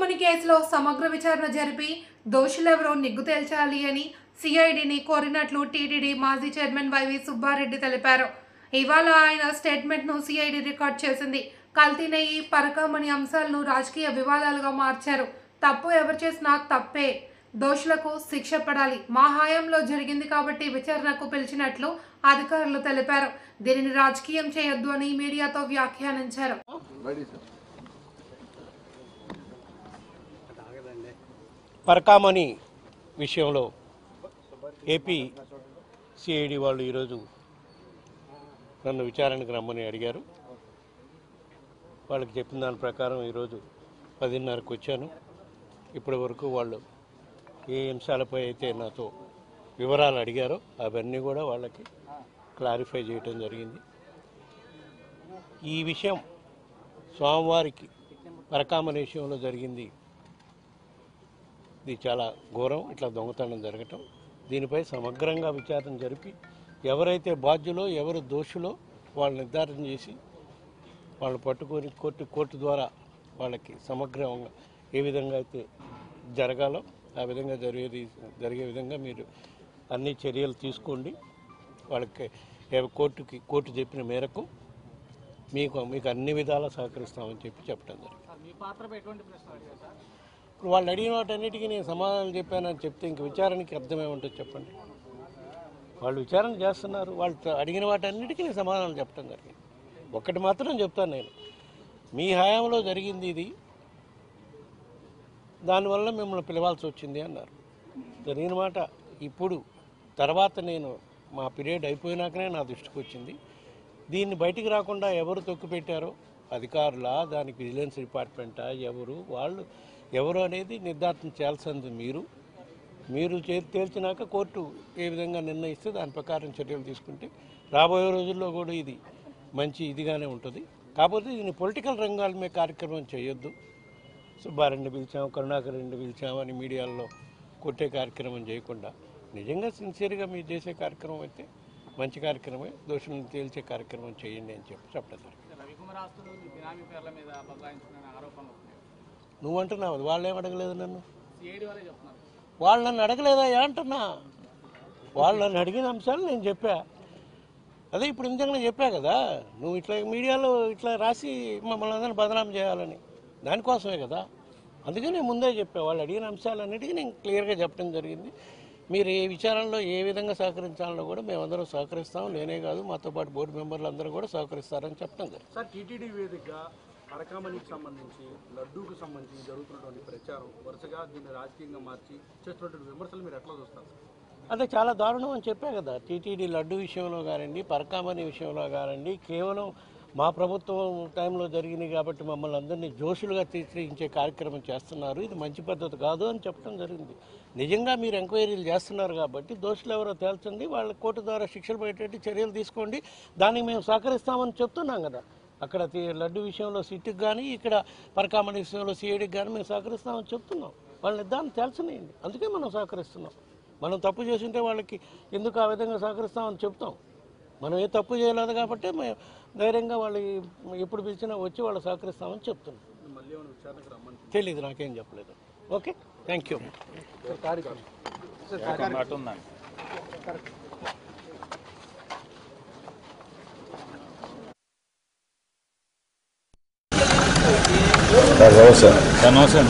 పరకామణి కేసులో సమగ్ర విచారణ జరిపి దోషులెవరో నిగ్గు తేల్చాలి అని సిఐడిని కోరినట్లు టీటీడీ మాజీ చైర్మన్ వైవి సుబ్బారెడ్డి తెలిపారు. ఇవాళ ఆయన స్టేట్మెంట్ను సిఐడి రికార్డ్ చేసింది. కల్తీ నెయ్యి, పరకామణి అంశాలను రాజకీయ వివాదాలుగా మార్చారు. తప్పు ఎవరు చేసినా తప్పే, దోషులకు శిక్ష పడాలి. మా హయాంలో జరిగింది కాబట్టి విచారణకు పిలిచినట్లు అధికారులు తెలిపారు. దీనిని రాజకీయం చేయొద్దు అని మీడియాతో వ్యాఖ్యానించారు. పరకామణి విషయంలో ఏపీ సిఐడి వాళ్ళు ఈరోజు నన్ను విచారణకు రమ్మని అడిగారు. వాళ్ళకి చెప్పిన దాని ప్రకారం ఈరోజు 10:30కు వచ్చాను. ఇప్పటి వరకు వాళ్ళు ఏ అంశాలపై అయితే నాతో వివరాలు అడిగారో అవన్నీ కూడా వాళ్ళకి క్లారిఫై చేయటం జరిగింది. ఈ విషయం స్వామివారికి పరకామణి విషయంలో జరిగింది. ఇది చాలా ఘోరం. ఇట్లా దొంగతనం జరగటం, దీనిపై సమగ్రంగా విచారణ జరిపి ఎవరైతే బాధ్యులో ఎవరు దోషులో వాళ్ళు నిర్ధారణ చేసి వాళ్ళు పట్టుకొని కోర్టు ద్వారా వాళ్ళకి సమగ్రంగా ఏ విధంగా అయితే జరగాలో ఆ విధంగా జరిగే విధంగా మీరు అన్ని చర్యలు తీసుకోండి. వాళ్ళకి కోర్టు చెప్పిన మేరకు మీకు అన్ని విధాలా సహకరిస్తామని చెప్పడం జరిగింది. ఇప్పుడు వాళ్ళు అడిగిన వాటన్నిటికీ నేను సమాధానం చెప్పానని చెప్తే ఇంక విచారణకి అర్థమేముంటుంది చెప్పండి. వాళ్ళు విచారణ చేస్తున్నారు. వాళ్ళు అడిగిన వాటన్నిటికీ నేను సమాధానం చెప్పడం జరిగింది. ఒక్కటి మాత్రం చెప్తాను, నేను మీ హయాంలో జరిగింది ఇది, దానివల్ల మిమ్మల్ని పిలవాల్సి వచ్చింది అన్నారు. జరిగిన మాట ఇప్పుడు తర్వాత నేను మా పీరియడ్ అయిపోయినాకనే నా దృష్టికి వచ్చింది. దీన్ని బయటికి రాకుండా ఎవరు తొక్కిపెట్టారో, అధికారులా, దానికి విజిలెన్స్ డిపార్ట్మెంటా, ఎవరు అనేది నిర్ధారణ చేయాల్సింది మీరు తేల్చినాక కోర్టు ఏ విధంగా నిర్ణయిస్తే దాని ప్రకారం చర్యలు తీసుకుంటే రాబోయే రోజుల్లో కూడా ఇది మంచి ఇదిగానే ఉంటుంది. కాకపోతే దీన్ని పొలిటికల్ రంగాల మీద కార్యక్రమం చేయొద్దు. సుబ్బారెడ్డిని పిలిచాము, కరుణాకర్ రెడ్డిని పిలిచామని మీడియాలో కొట్టే కార్యక్రమం చేయకుండా నిజంగా సిన్సియర్గా మీరు చేసే కార్యక్రమం అయితే మంచి కార్యక్రమే, దోషులను తేల్చే కార్యక్రమం చేయండి అని చెప్పడం జరిగింది. నువ్వు అంటున్నావు, వాళ్ళు ఏం అడగలేదు నన్ను, వాళ్ళు నన్ను అడగలేదా అంటున్నా. వాళ్ళు నన్ను అడిగిన అంశాలు నేను చెప్పా. అదే ఇప్పుడు నిజంగా చెప్పా కదా, నువ్వు ఇట్లా మీడియాలో ఇట్లా రాసి మమ్మల్ని అందరినీ బదనాం చేయాలని, దానికోసమే కదా. అందుకే నేను ముందే చెప్పా. వాళ్ళు అడిగిన అంశాలన్నిటికీ నేను క్లియర్గా చెప్పడం జరిగింది. మీరు ఏ విచారణలో ఏ విధంగా సహకరించాలనో కూడా మేమందరం సహకరిస్తాం. నేనే కాదు, మాతో పాటు బోర్డు మెంబర్లు అందరూ కూడా సహకరిస్తారని చెప్పడం జరిగింది. సార్, టీటీడీ వేదికగా పరకామణికి సంబంధించి, లడ్డూకు సంబంధించి జరుగుతున్నటువంటి ప్రచారం వరుసగా దీన్ని రాజకీయంగా మార్చి చేస్తున్నటువంటి విమర్శలు మీరు ఎట్లా చూస్తారు? అదే చాలా దారుణం అని చెప్పా కదా. టీటీడీ లడ్డు విషయంలో కానివ్వండి, పరకామణి విషయంలో కానివ్వండి, కేవలం మా ప్రభుత్వం టైంలో జరిగింది కాబట్టి మమ్మల్ని అందరినీ జోషులుగా తీర్చిదిద్దే కార్యక్రమం చేస్తున్నారు. ఇది మంచి పద్ధతి కాదు అని చెప్పడం జరిగింది. నిజంగా మీరు ఎంక్వైరీలు చేస్తున్నారు కాబట్టి దోషులు ఎవరో తేల్చండి, వాళ్ళ కోర్టు ద్వారా శిక్షలు పడేటట్టు చర్యలు తీసుకోండి. దానికి మేము సహకరిస్తామని చెప్తున్నాం కదా. అక్కడ లడ్డు విషయంలో సిట్కి కానీ, ఇక్కడ పరకామణి విషయంలో సిఐడికి కానీ మేము సహకరిస్తామని చెప్తున్నాం. వాళ్ళని దాన్ని తేల్చనియండి. అందుకే మనం సహకరిస్తున్నాం. మనం తప్పు చేసింటే వాళ్ళకి ఎందుకు ఆ విధంగా సహకరిస్తామని చెప్తాం. మనం ఏ తప్పు చేయలేదు కాబట్టి మేము ధైర్యంగా వాళ్ళు ఎప్పుడు పిలిచినా వచ్చి వాళ్ళు సహకరిస్తామని చెప్తున్నాం. తెలీదు, నాకేం చెప్పలేదు. Okay, thank you. నమస్తే.